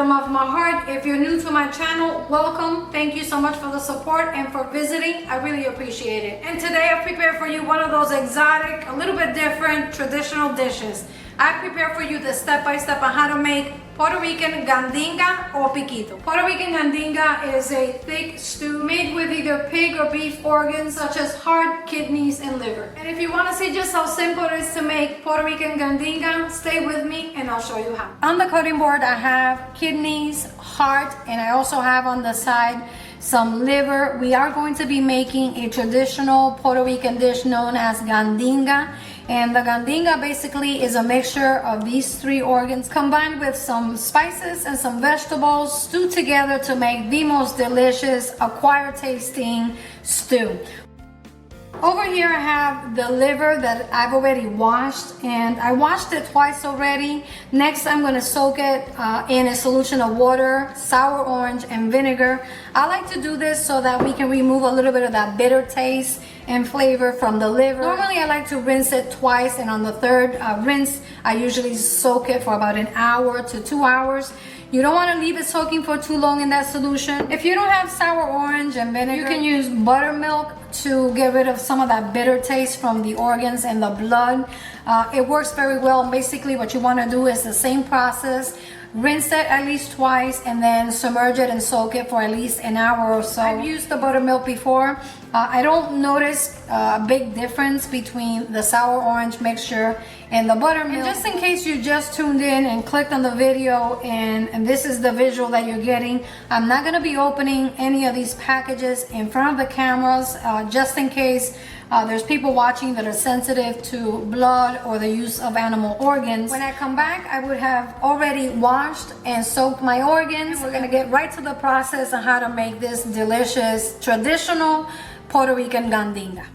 bottom of my heart. If you're new to my channel, welcome. Thank you so much for the support and for visiting. I really appreciate it. And today I prepared for you one of those exotic, a little bit different, traditional dishes. I prepared for you the step-by-step on how to make Puerto Rican gandinga or piquito. Puerto Rican gandinga is a thick stew made with either pig or beef organs such as heart, kidneys, and liver. And if you want to see just how simple it is to make Puerto Rican gandinga, stay with me and I'll show you how. On the cutting board I have kidneys, heart, and I also have on the side some liver. We are going to be making a traditional Puerto Rican dish known as gandinga. And the gandinga basically is a mixture of these three organs combined with some spices and some vegetables stewed together to make the most delicious, acquired tasting stew. Over here I have the liver that I've already washed, and I washed it twice already. Next I'm going to soak it in a solution of water, sour orange, and vinegar. I like to do this so that we can remove a little bit of that bitter taste and flavor from the liver. Normally I like to rinse it twice, and on the third rinse I usually soak it for about an hour to 2 hours. You don't want to leave it soaking for too long in that solution. If you don't have sour orange and vinegar, you can use buttermilk to get rid of some of that bitter taste from the organs and the blood. It works very well. Basically what you want to do is the same process. Rinse it at least twice and then submerge it and soak it for at least an hour or so. I've used the buttermilk before. I don't notice a big difference between the sour orange mixture and the buttermilk. And just in case you just tuned in and clicked on the video and this is the visual that you're getting, I'm not going to be opening any of these packages in front of the cameras just in case there's people watching that are sensitive to blood or the use of animal organs. When I come back, I would have already washed and soaked my organs. We're gonna get right to the process on how to make this delicious, traditional Puerto Rican gandinga.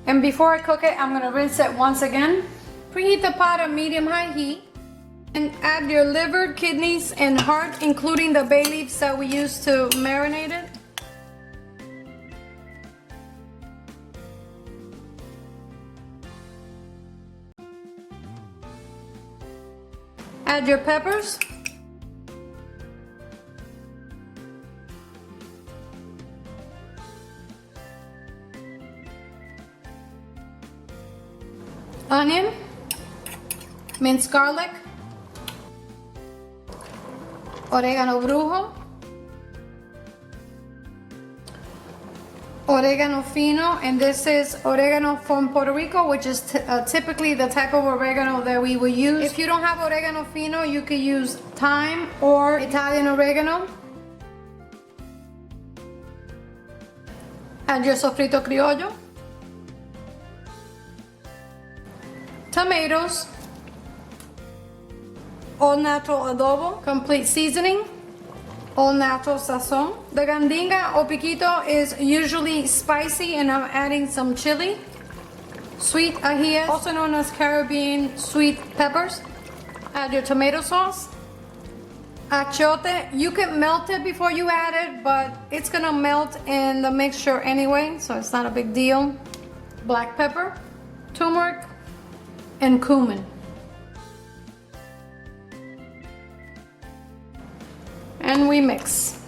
And before I cook it, I'm gonna rinse it once again. Preheat the pot at medium-high heat and add your liver, kidneys, and heart, including the bay leaves that we used to marinate it. Add your peppers. Onion, minced garlic, oregano brujo, oregano fino, and this is oregano from Puerto Rico, which is typically the type of oregano that we will use. If you don't have oregano fino, you could use thyme or Italian oregano. Add your sofrito criollo. Tomatoes, all natural adobo, complete seasoning, all natural sazon. The gandinga or piquito is usually spicy, and I'm adding some chili, sweet ajíes, also known as Caribbean sweet peppers. Add your tomato sauce, achiote. You can melt it before you add it, but it's gonna melt in the mixture anyway, so it's not a big deal. Black pepper, turmeric, and cumin. And we mix.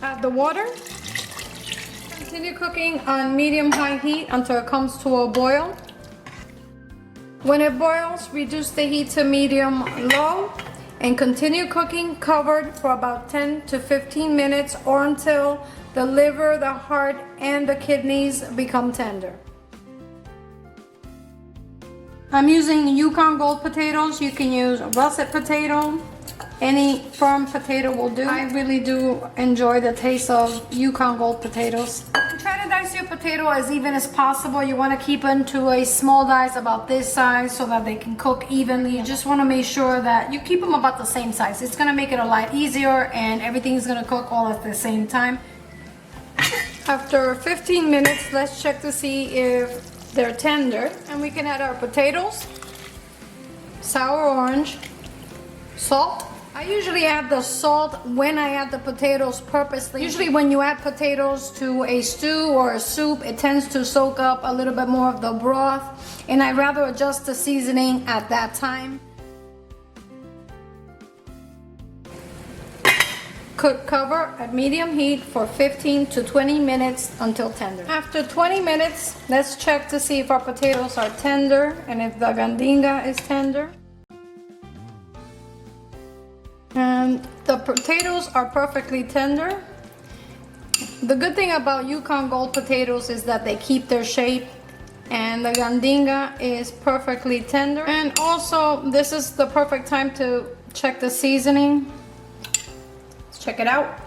Add the water. Continue cooking on medium-high heat until it comes to a boil. When it boils, reduce the heat to medium-low and continue cooking covered for about 10 to 15 minutes or until the liver, the heart, and the kidneys become tender. I'm using Yukon Gold potatoes. You can use russet potato. Any firm potato will do. I really do enjoy the taste of Yukon Gold potatoes. Try to dice your potato as even as possible. You want to keep them to a small dice about this size so that they can cook evenly. You just want to make sure that you keep them about the same size. It's going to make it a lot easier and everything's going to cook all at the same time. After 15 minutes, let's check to see if they're tender. And we can add our potatoes, sour orange, salt. I usually add the salt when I add the potatoes purposely. Usually when you add potatoes to a stew or a soup, it tends to soak up a little bit more of the broth, and I'd rather adjust the seasoning at that time. Cook cover at medium heat for 15 to 20 minutes until tender. After 20 minutes, let's check to see if our potatoes are tender and if the gandinga is tender. And the potatoes are perfectly tender. The good thing about Yukon Gold potatoes is that they keep their shape, and the gandinga is perfectly tender. And also, this is the perfect time to check the seasoning. Let's check it out.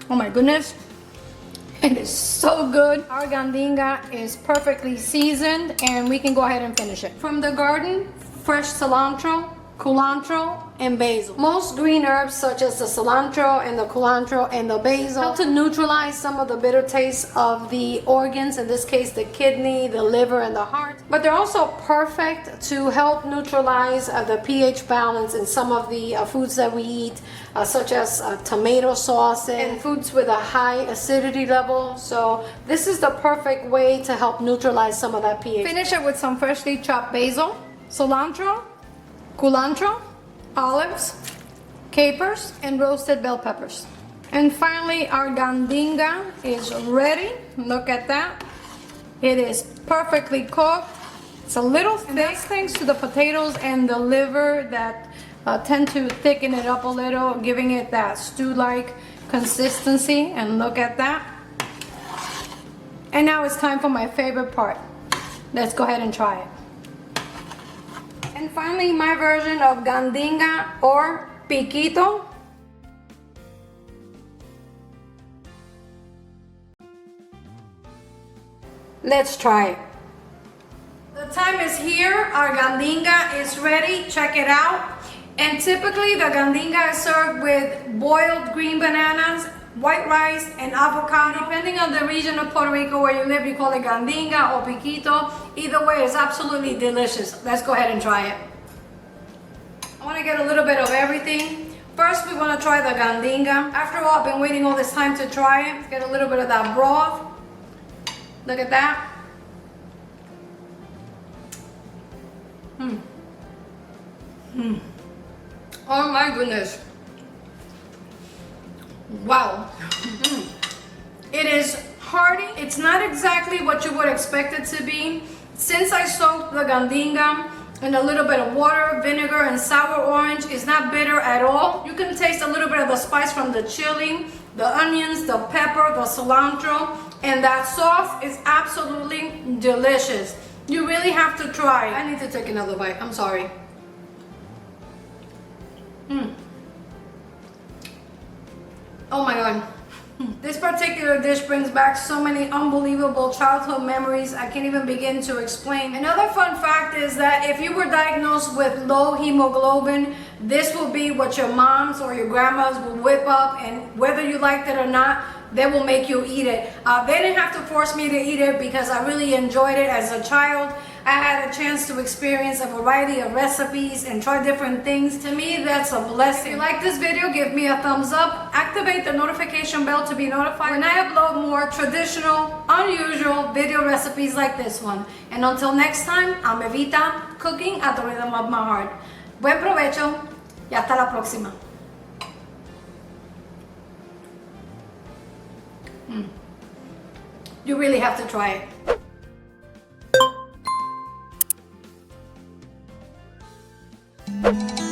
Oh my goodness, it is so good. Our gandinga is perfectly seasoned and we can go ahead and finish it. From the garden, fresh cilantro, culantro, and basil. Most green herbs such as the cilantro and the culantro and the basil help to neutralize some of the bitter taste of the organs, in this case the kidney, the liver, and the heart. But they're also perfect to help neutralize the pH balance in some of the foods that we eat, such as tomato sauces and foods with a high acidity level. So this is the perfect way to help neutralize some of that pH. Finish it with some freshly chopped basil, cilantro, culantro, olives, capers, and roasted bell peppers. And finally, our gandinga is ready. Look at that. It is perfectly cooked. It's a little thick. And that's thanks to the potatoes and the liver that tend to thicken it up a little, giving it that stew-like consistency. And look at that. And now it's time for my favorite part. Let's go ahead and try it. And finally, my version of gandinga or piquito. Let's try it. The time is here. Our gandinga is ready. Check it out. And typically, the gandinga is served with boiled green bananas, white rice, and avocado. Depending on the region of Puerto Rico where you live, you call it gandinga or piquito. Either way, it's absolutely delicious. Let's go ahead and try it. I want to get a little bit of everything. First, we want to try the gandinga. After all, I've been waiting all this time to try it. Let's get a little bit of that broth. Look at that. Oh my goodness. Wow. It is hearty. It's not exactly what you would expect it to be. Since I soaked the gandinga in a little bit of water, vinegar, and sour orange, it's not bitter at all. You can taste a little bit of the spice from the chili, the onions, the pepper, the cilantro, and that sauce is absolutely delicious. You really have to try it. I need to take another bite. I'm sorry. Oh my god. This particular dish brings back so many unbelievable childhood memories I can't even begin to explain. Another fun fact is that if you were diagnosed with low hemoglobin, this will be what your moms or your grandmas will whip up, and whether you liked it or not, they will make you eat it. They didn't have to force me to eat it because I really enjoyed it as a child. I had a chance to experience a variety of recipes and try different things. To me, that's a blessing. If you like this video, give me a thumbs up. Activate the notification bell to be notified when I upload more traditional, unusual video recipes like this one. And until next time, I'm Evita, cooking at the rhythm of my heart. Buen provecho y hasta la próxima. You really have to try it. you.